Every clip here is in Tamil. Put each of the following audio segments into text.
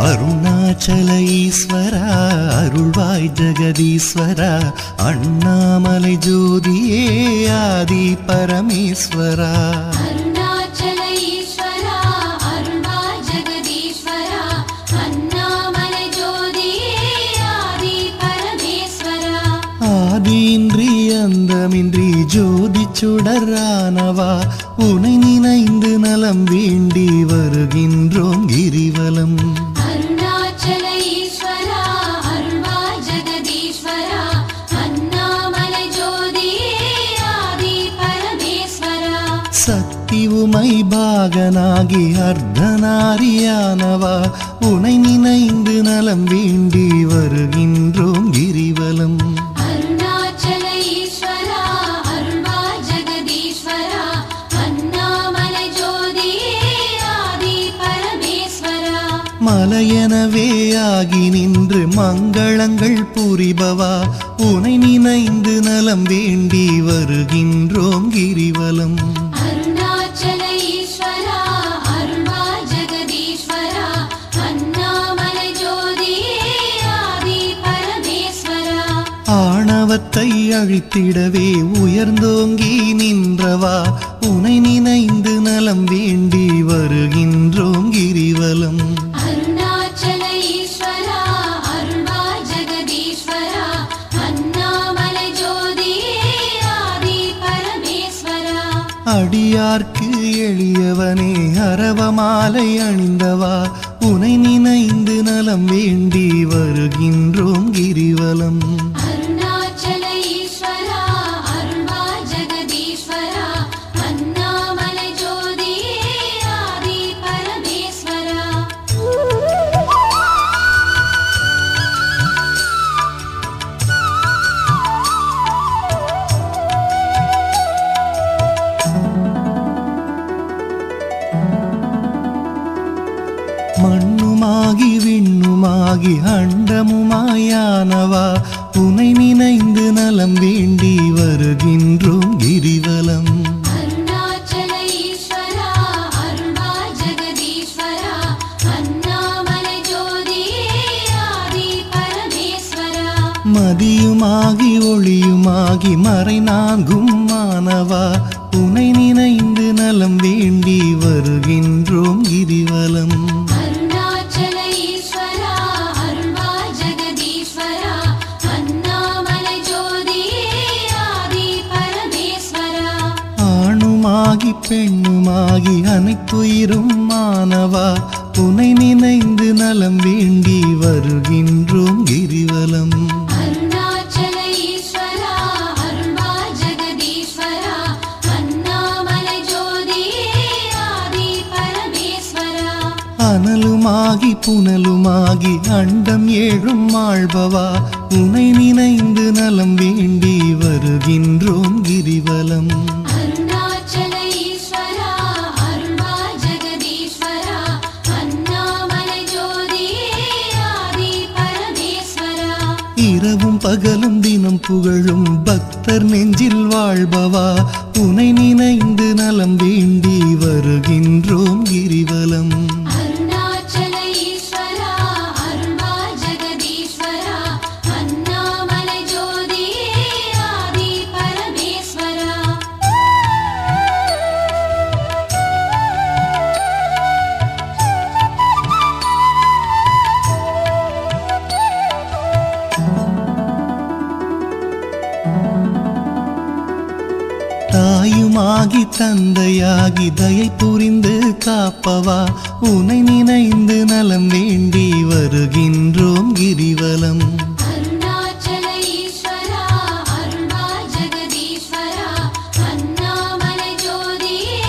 அருணாச்சல ஈஸ்வரா அருள்வாய் ஜெகதீஸ்வரா அண்ணாமலை ஜோதியே ஆதி பரமேஸ்வரா அருணாச்சல ஈஸ்வரா அருள்வாய் ஜெகதீஸ்வரா அண்ணாமலை ஜோதியே ஆதி பரமேஸ்வரா ஆதியின்றி அந்தமின்றி ஜோதி சுடரானவா உனை நினைந்து நலம் வேண்டி வருகின்றோம் கிரிவலம் அருணாச்சல ஈஸ்வரா அருள்வாய் ஜெகதீஸ்வரா அண்ணாமலை ஜோதியே ஆதி பரமேஸ்வரா சக்தி உமை பாகனாகி அர்த்தநாரியானவா உனை நினைந்து நலம் வேண்டி வருகின்றோம் கிரிவலம் அருணாச்சல ஈஸ்வரா அருள்வாய் ஜெகதீஸ்வரா அண்ணாமலை ஜோதியே ஆதி பரமேஸ்வரா மலையெனவே ஆகி நின்று மங்களங்கள் புரிபவா உனை நினைந்து நலம் வேண்டி வருகின்றோம் கிரிவலம் அருணாச்சல ஈஸ்வரா அருள்வாய் ஜெகதீஸ்வரா அண்ணாமலை ஜோதியே ஆதி பரமேஸ்வரா ஆணவத்தை அழித்திடவே உயர்ந்தோங்கி நின்றவா உனை நினைந்து நலம் வேண்டி வருகின்றோம் கிரிவலம் அருணாச்சல ஈஸ்வரா அருள்வாய் ஜெகதீஸ்வரா அண்ணாமலை ஜோதியே ஆதி பரமேஸ்வரா அடியார்க்கு எளியவனே அரவமாலை அணிந்தவா உனை நினைந்து நலம் வேண்டி வருகின்றோம் கிரிவலம் அருணாச்சல ஈஸ்வரா அருள்வாய் ஜெகதீஸ்வரா அண்ணாமலை ஜோதியே ஆதி பரமேஸ்வரா மண்ணுமாகி விண்ணுமாகி அண்டமுமாயானவா உனை நினைந்து நலம் வேண்டி வருகின்றோம் கிரிவலம் அருணாச்சல ஈஸ்வரா அருள்வாய் ஜெகதீஸ்வரா அண்ணாமலை ஜோதியே ஆதி பரமேஸ்வரா மதியுமாகி ஒளியுமாகி மறைநான்கும் மானவா உனை நினைந்து நலம் வேண்டி வருகின்றோம் கிரிவலம் அருணாச்சல ஈஸ்வரா அருள்வாய் ஜெகதீஸ்வரா அண்ணாமலை ஜோதியே ஆதி பரமேஸ்வரா ஆணுமாகி பெண்ணுமாகி அனைத்துயிரும் மானவா உனை நினைந்து நலம் வேண்டி வருகின்றோம் கிரிவலம் அருணாச்சல ஈஸ்வரா அருள்வாய் ஜெகதீஸ்வரா அண்ணாமலை ஜோதியே ஆதி பரமேஸ்வரா அனலுமாகி புனலுமாகி அண்டம் ஏழும் ஆள்பவா உனை நினைந்து நலம் வேண்டி வருகின்றோம் கிரிவலம் அருணாச்சல ஈஸ்வரா அருள்வாய் ஜெகதீஸ்வரா அண்ணாமலை ஜோதியே ஆதி பரமேஸ்வரா இரவும் பகலும் தினம் புகழும் பக்தர் நெஞ்சில் வாழ்பவா உனை நினைந்து நலம் வேண்டி வருகின்றோம் கிரிவலம் அருணாச்சல ஈஸ்வரா அருள்வாய் ஜெகதீஸ்வரா அண்ணாமலை ஜோதியே ஆதி பரமேஸ்வரா தாயுமாகி தந்தையாகி தயை புரிந்து காப்பவா உனை நினைந்து நலம் வேண்டி வருகின்றோம் கிரிவலம் அருணாச்சல ஈஸ்வரா அருள்வாய் ஜெகதீஸ்வரா அண்ணாமலை ஜோதியே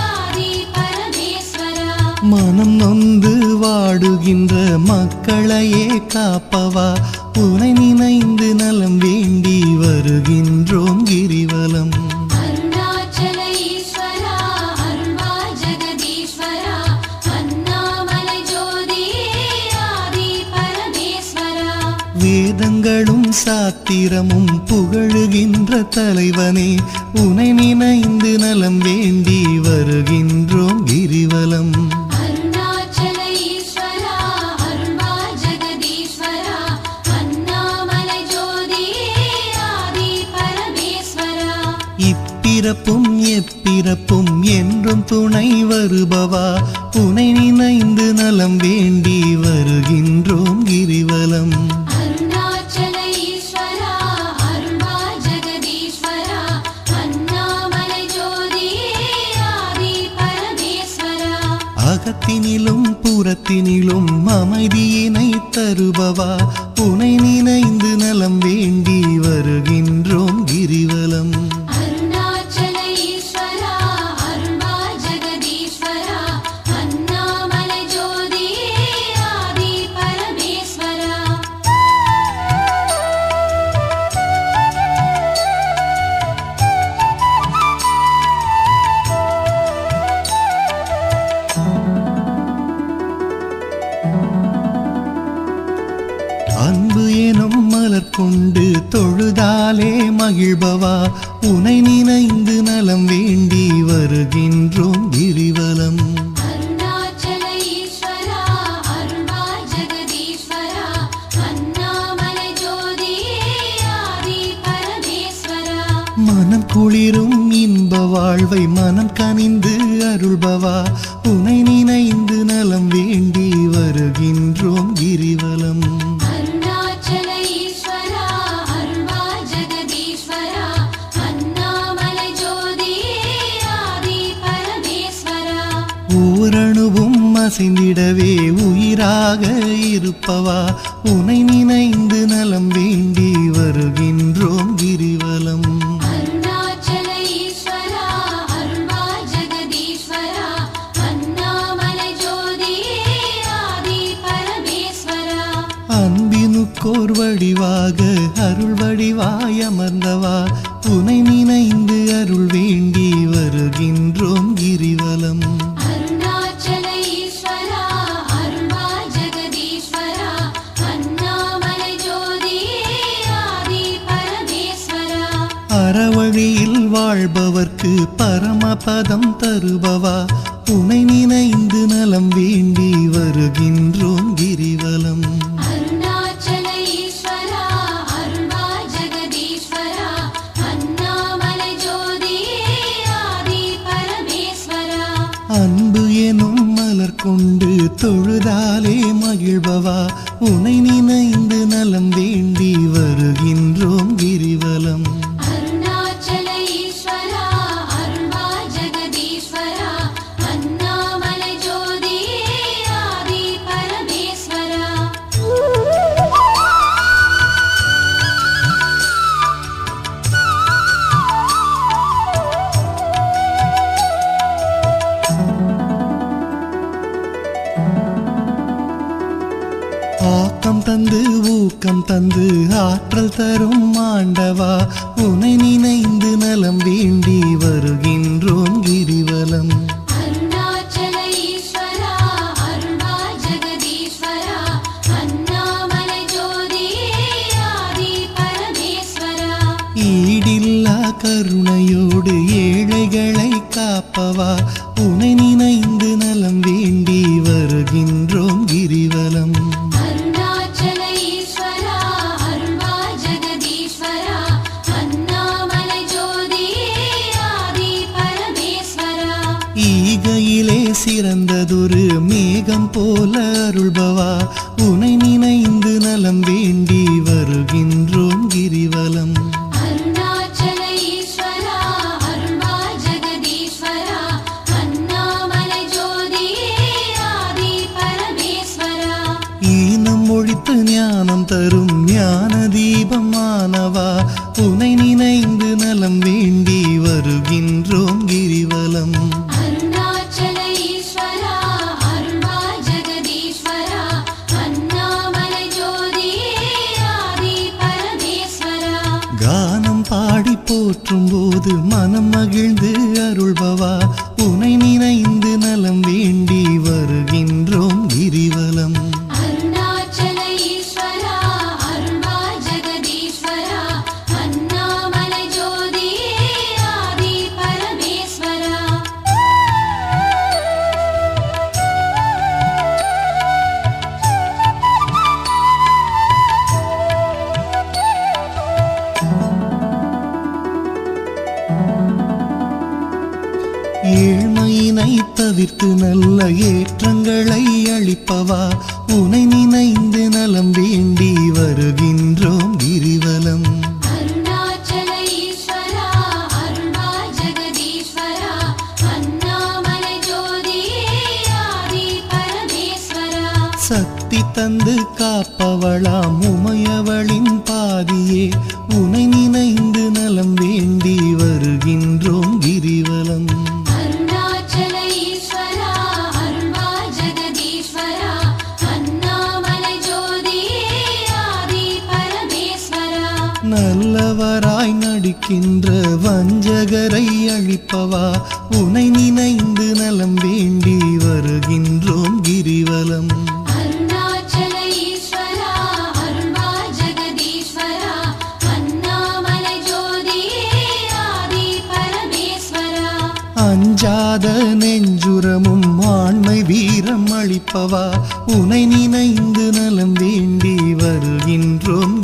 ஆதி பரமேஸ்வரா மனம் நொந்து வாடுகின்ற மக்களையே காப்பவா உனை நினைந்து நலம் வேண்டி வருகின்றோம் கிரிவலம் அருணாச்சல ஈஸ்வரா அருள்வாய் ஜெகதீஸ்வரா அண்ணாமலை ஜோதியே ஆதி பரமேஸ்வரா வேதங்களும் சாத்திரமும் புகழுகின்ற தலைவனே உனை நினைந்து நலம் வேண்டி வருகின்றோம் கிரிவலம் அருணாச்சல ஈஸ்வரா அருள்வாய் இப்பிறப்பும் எப்பிறப்பும் என்றும் துணை வருபவா உனை நினைந்து நலம் வேண்டி வருகின்றோம் கிரிவலம். அருணாச்சல ஈஸ்வரா அருள்வா ஜெகதீஸ்வரா அண்ணாமலை ஜோதியே ஆதி பரமேஸ்வரா. அகத்தினிலும் புறத்தினிலும் அமைதியினை தருபவா உனை நினைந்து நலம் வேண்டி வருகின்றோம் கிரிவலம். அருணாச்சல ஈஸ்வரா அருள்வா ஜெகதீஸ்வரா அண்ணாமலை ஜோதியே ஆதி பரமேஸ்வரா. அன்பு எனும் மலர் கொண்டு தொழுதாலே மகிழ்பவா உனை நினைந்து நலம் வேண்டி வருகின்றோம் கிரிவலம். அருணாச்சல ஈஸ்வரா அருள்வா ஜெகதீஸ்வரா அண்ணாமலை ஜோதியே ஆதி பரமேஸ்வரா. மனம் குளிரும் இன்ப வாழ்வை மனம் கனிந்து அருள்பவா உனை நினைந்து நலம் வேண்டி வருகின்றோம் கிரிவலம். அருணாச்சல ஈஸ்வரா அருள்வா ஜெகதீஸ்வரா அண்ணாமலை ஜோதியே ஆதி பரமேஸ்வரா. ஓரணுவும் அசைந்திடவே உயிராக இருப்பவா உனை நினைந்து நலம் வேண்டி வருகின்றோம் கிரிவலம். அருணாச்சல ஈஸ்வரா அருள்வா ஜெகதீஸ்வரா அண்ணாமலை ஜோதியே ஆதி பரமேஸ்வரா. அன்பினுக்கோர் வடிவாக அருள் வடிவாய் அமர்ந்தவா உனை நினைந்து அருள் வேண்டி வருகின்றோம் கிரிவலம். அருணாச்சல ஈஸ்வரா அருள்வா ஜெகதீஸ்வரா அண்ணாமலை ஜோதியே ஆதி பரமேஸ்வரா. அறவழியில் வாழ்பவர்க்கு பரமபதம் தருபவா உனை நினைந்து நலம் வேண்டி வருகின்றோம் கிரிவலம். அருணாச்சல ஈஸ்வரா அருள்வா ஜெகதீஸ்வரா அண்ணாமலை ஜோதியே ஆதி பரமேஸ்வரா. அன்பு எனும் மலர் கொண்டு தொழுதாலே மகிழ்பவா உனை நினைந்து நலம் வேண்டி வருகின்றோம் கிரிவலம். அருணாச்சல ஈஸ்வரா அருள்வா ஜெகதீஸ்வரா அண்ணாமலை ஜோதியே ஆதி பரமேஸ்வரா. ஆக்கம் தந்து ஊக்கம் தந்து ஆற்றல் தரும் ஆண்டவா உனை நினைந்து நலம் வேண்டி வருகின்றோம் கிரிவலம். அருணாச்சல ஈஸ்வரா அருள்வா ஜெகதீஸ்வரா அண்ணாமலை ஜோதியே ஆதி பரமேஸ்வரா. ஈடில்லா கருணையோடு ஏழைகளை காப்பவா உனை நினைந்து நலம் வேண்டி வருகின்றோம் கிரிவலம். அருணாச்சல ஈஸ்வரா அருள்வா ஜெகதீஸ்வரா அண்ணாமலை ஜோதியே ஆதி பரமேஸ்வரா. ஈகையிலே சிறந்ததொரு மேகம் போல அருள்பவா உனை நினைந்து நலம் வேண்டி வருகின்றோம் கிரிவலம். அருணாச்சல ஈஸ்வரா அருள்வா ஜெகதீஸ்வரா அண்ணாமலை ஜோதியே ஆதி பரமேஸ்வரா. ஈனம் ஒழித்து ஞானம் தரும் ஞான தீபமானவா உனை நினைந்து நலம் வேண்டி வருகின்றோம் கிரிவலம். அருணாச்சல ஈஸ்வரா அருள்வா ஜெகதீஸ்வரா அண்ணாமலை ஜோதியே ஆதி பரமேஸ்வரா. கானம் பாடி போற்றும் போது மனம் மகிழ்ந்து அருள்பவா உனை நினைந்து நலம் வேண்டி வருகின்றோம் கிரிவலம். அருணாச்சல ஈஸ்வரா அருள்வா ஜெகதீஸ்வரா அண்ணாமலை ஜோதியே ஆதி பரமேஸ்வரா. தவிர்த்து நல்ல ஏற்றங்களை அளிப்பவா உனை நினைந்து நலம் வேண்டி வருகின்றோம் கிரிவலம். அருணாச்சல ஈஸ்வரா அருள்வாய் ஜெகதீஸ்வரா அண்ணாமலை ஜோதியே ஆதி பரமேஸ்வரா. சக்தி தந்து காப்பவளாம் உமையவளின் பாதியே உனை நினைந்து நலம் வேண்டி வருகின்றோம் கிரிவலம். அருணாச்சல ஈஸ்வரா அருள்வாய் ஜெகதீஸ்வரா அண்ணாமலை ஜோதியே ஆதி பரமேஸ்வரா. நல்லவராய் நடிக்கின்ற வஞ்சகரை அழிப்பவா உனை நினைந்து நலம் வேண்டி வருகின்றோம் கிரிவலம். அருணாச்சல ஈஸ்வரா அருள்வாய் ஜெகதீஸ்வரா அண்ணாமலை ஜோதியே ஆதி பரமேஸ்வரா. அஞ்சாத நெஞ்சுரமும் ஆண்மை வீரம் அளிப்பவா உனை நினைந்து நலம் வேண்டி வருகின்றோம்